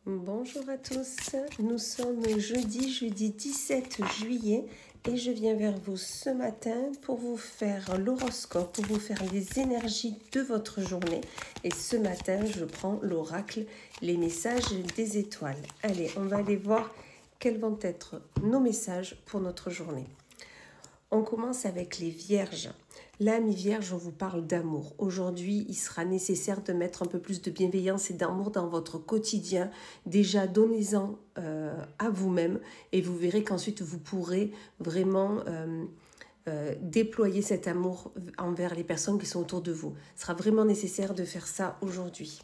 Bonjour à tous, nous sommes jeudi 17 juillet et je viens vers vous ce matin pour vous faire l'horoscope, pour vous faire les énergies de votre journée. Et ce matin, je prends l'oracle, les messages des étoiles. Allez, on va aller voir quels vont être nos messages pour notre journée. On commence avec les vierges. Là, mes vierges, on vous parle d'amour. Aujourd'hui, il sera nécessaire de mettre un peu plus de bienveillance et d'amour dans votre quotidien. Déjà, donnez-en à vous-même et vous verrez qu'ensuite, vous pourrez vraiment déployer cet amour envers les personnes qui sont autour de vous. Ce sera vraiment nécessaire de faire ça aujourd'hui.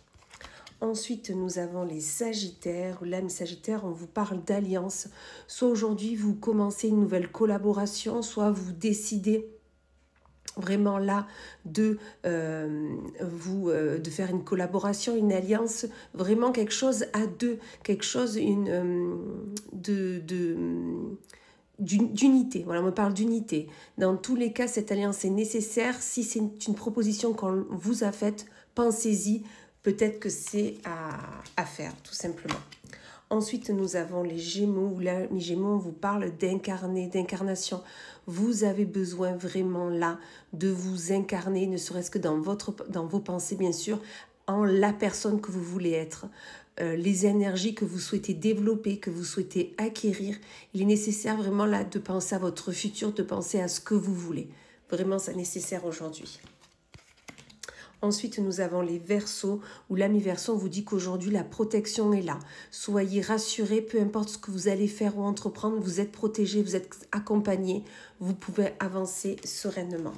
Ensuite, nous avons les Sagittaires. Là, les Sagittaires, on vous parle d'alliance. Soit aujourd'hui, vous commencez une nouvelle collaboration, soit vous décidez vraiment là de faire une collaboration, une alliance, vraiment quelque chose à deux, quelque chose d'unité. Voilà, on me parle d'unité. Dans tous les cas, cette alliance est nécessaire. Si c'est une proposition qu'on vous a faite, pensez-y. Peut-être que c'est à faire, tout simplement. Ensuite, nous avons les Gémeaux. Là, les Gémeaux, on vous parle d'incarner, d'incarnation. Vous avez besoin vraiment là de vous incarner, ne serait-ce que dans vos pensées, bien sûr, en la personne que vous voulez être. Les énergies que vous souhaitez développer, que vous souhaitez acquérir. Il est nécessaire vraiment là de penser à votre futur, de penser à ce que vous voulez. Vraiment, c'est nécessaire aujourd'hui. Ensuite, nous avons les Verseaux, où l'ami Verseau vous dit qu'aujourd'hui, la protection est là. Soyez rassurés, peu importe ce que vous allez faire ou entreprendre, vous êtes protégés, vous êtes accompagnés, vous pouvez avancer sereinement.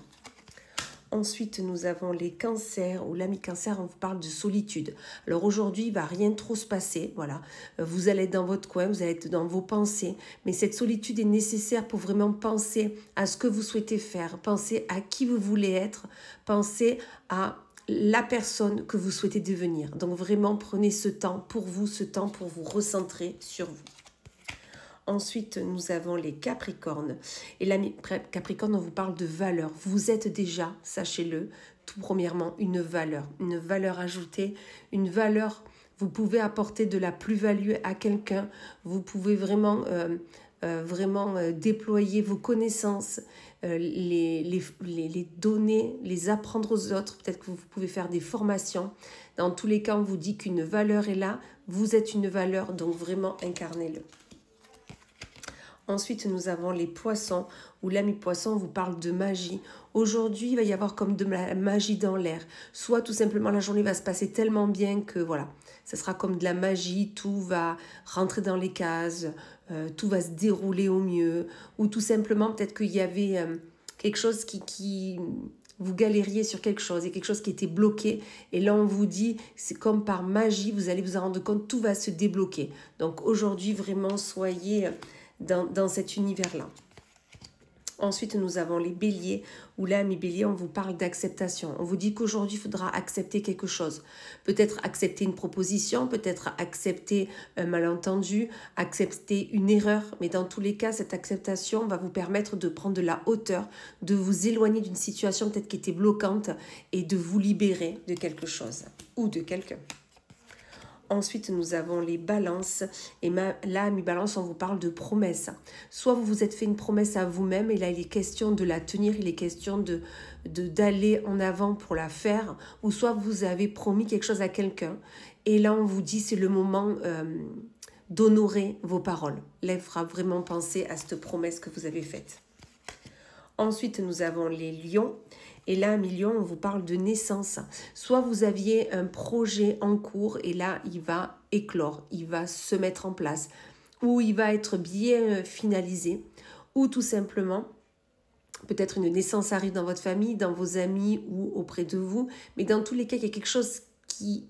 Ensuite, nous avons les Cancers, où l'ami Cancer, on vous parle de solitude. Alors aujourd'hui, il ne va rien trop se passer, voilà. Vous allez être dans votre coin, vous allez être dans vos pensées, mais cette solitude est nécessaire pour vraiment penser à ce que vous souhaitez faire, penser à qui vous voulez être, penser à la personne que vous souhaitez devenir. Donc vraiment, prenez ce temps pour vous recentrer sur vous. Ensuite, nous avons les Capricornes. Et la Capricorne, on vous parle de valeur. Vous êtes déjà, sachez-le, tout premièrement, une valeur ajoutée, une valeur. Vous pouvez apporter de la plus-value à quelqu'un. Vous pouvez vraiment déployer vos connaissances, les donner, les apprendre aux autres. Peut-être que vous pouvez faire des formations. Dans tous les cas, on vous dit qu'une valeur est là. Vous êtes une valeur, donc vraiment incarnez-le. Ensuite, nous avons les Poissons, où l'ami Poisson vous parle de magie. Aujourd'hui, il va y avoir comme de la magie dans l'air. Soit tout simplement, la journée va se passer tellement bien que voilà, ça sera comme de la magie, tout va rentrer dans les cases, tout va se dérouler au mieux. Ou tout simplement, peut-être qu'il y avait quelque chose qui vous galériez sur quelque chose, et quelque chose qui était bloqué. Et là, on vous dit, c'est comme par magie, vous allez vous en rendre compte, tout va se débloquer. Donc aujourd'hui, vraiment, soyez dans cet univers-là. Ensuite, nous avons les béliers, où là, mes béliers, on vous parle d'acceptation. On vous dit qu'aujourd'hui, il faudra accepter quelque chose. Peut-être accepter une proposition, peut-être accepter un malentendu, accepter une erreur. Mais dans tous les cas, cette acceptation va vous permettre de prendre de la hauteur, de vous éloigner d'une situation peut-être qui était bloquante et de vous libérer de quelque chose ou de quelqu'un. Ensuite, nous avons les balances. Et là, mes balances, on vous parle de promesses. Soit vous vous êtes fait une promesse à vous-même et là, il est question de la tenir, il est question d'aller en avant pour la faire. Ou soit vous avez promis quelque chose à quelqu'un. Et là, on vous dit, c'est le moment d'honorer vos paroles. Là, il faudra vraiment penser à cette promesse que vous avez faite. Ensuite, nous avons les lions. Et là, mes lions, on vous parle de naissance. Soit vous aviez un projet en cours et là, il va éclore, il va se mettre en place, ou il va être bien finalisé, ou tout simplement, peut-être une naissance arrive dans votre famille, dans vos amis ou auprès de vous. Mais dans tous les cas, il y a quelque chose qui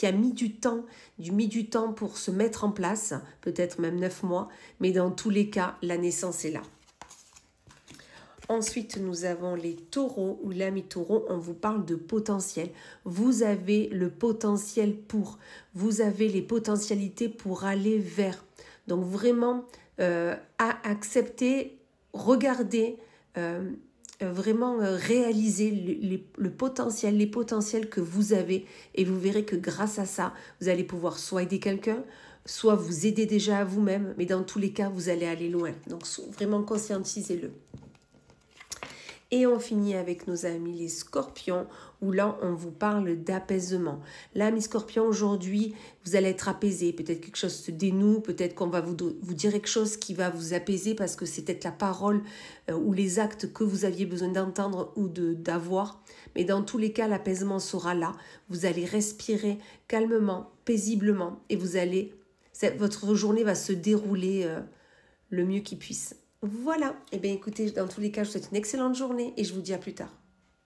a mis du temps pour se mettre en place, peut-être même 9 mois. Mais dans tous les cas, la naissance est là. Ensuite, nous avons les taureaux, où l'ami taureau, on vous parle de potentiel. Vous avez le potentiel vous avez les potentialités pour aller vers. Donc vraiment, à accepter, regarder vraiment réaliser le potentiel, les potentiels que vous avez et vous verrez que grâce à ça, vous allez pouvoir soit aider quelqu'un, soit vous aider déjà à vous-même, mais dans tous les cas, vous allez aller loin. Donc vraiment conscientisez-le. Et on finit avec nos amis les scorpions, où là, on vous parle d'apaisement. Là, mes scorpions, aujourd'hui, vous allez être apaisés. Peut-être quelque chose se dénoue, peut-être qu'on va vous dire quelque chose qui va vous apaiser parce que c'est peut-être la parole ou les actes que vous aviez besoin d'entendre ou d'avoir. Mais dans tous les cas, l'apaisement sera là. Vous allez respirer calmement, paisiblement et votre journée va se dérouler le mieux qu'il puisse. Voilà, et bien écoutez, dans tous les cas, je vous souhaite une excellente journée et je vous dis à plus tard.